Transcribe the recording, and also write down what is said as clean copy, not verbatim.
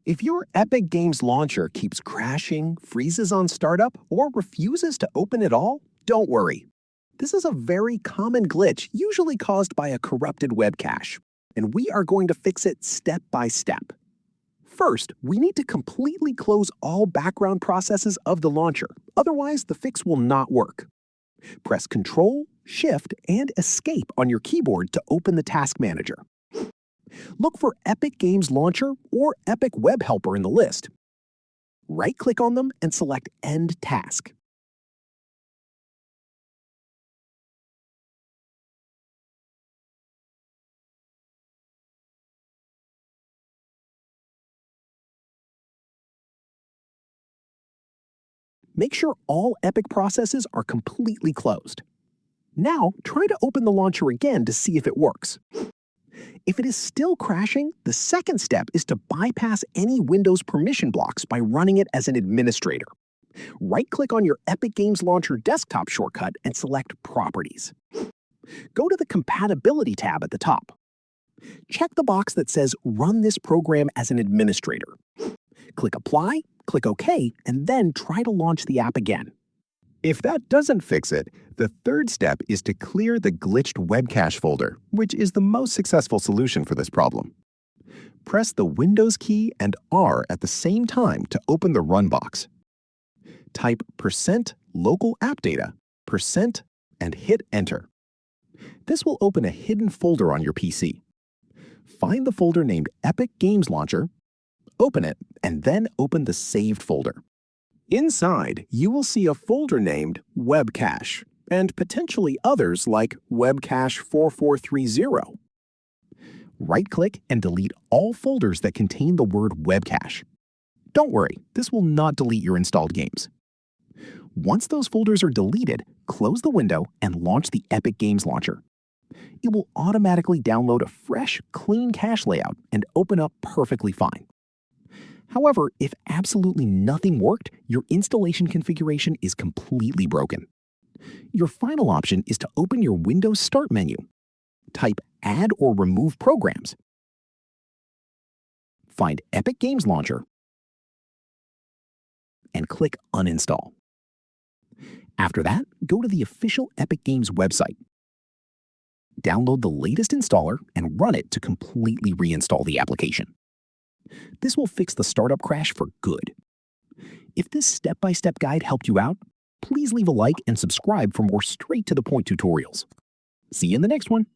If your Epic Games launcher keeps crashing, freezes on startup, or refuses to open at all, don't worry. This is a very common glitch, usually caused by a corrupted web cache, and we are going to fix it step by step. First, we need to completely close all background processes of the launcher, otherwise the fix will not work. Press Ctrl, Shift, and Escape on your keyboard to open the Task Manager. Look for Epic Games Launcher or Epic Web Helper in the list. Right-click on them and select End Task. Make sure all Epic processes are completely closed. Now, try to open the launcher again to see if it works. If it is still crashing, the second step is to bypass any Windows permission blocks by running it as an administrator. Right-click on your Epic Games Launcher desktop shortcut and select Properties. Go to the Compatibility tab at the top. Check the box that says Run this program as an administrator. Click Apply, click OK, and then try to launch the app again. If that doesn't fix it, the third step is to clear the glitched web cache folder, which is the most successful solution for this problem. Press the Windows key and R at the same time to open the Run box. Type %local app data, %, and hit Enter. This will open a hidden folder on your PC. Find the folder named Epic Games Launcher, open it, and then open the saved folder. Inside, you will see a folder named Web Cache, and potentially others like Web Cache 4430. Right-click and delete all folders that contain the word Web Cache. Don't worry, this will not delete your installed games. Once those folders are deleted, close the window and launch the Epic Games Launcher. It will automatically download a fresh, clean cache layout and open up perfectly fine. However, if absolutely nothing worked, your installation configuration is completely broken. Your final option is to open your Windows Start menu. Type Add or Remove Programs. Find Epic Games Launcher and click Uninstall. After that, go to the official Epic Games website. Download the latest installer and run it to completely reinstall the application. This will fix the startup crash for good. If this step-by-step guide helped you out, please leave a like and subscribe for more straight-to-the-point tutorials. See you in the next one.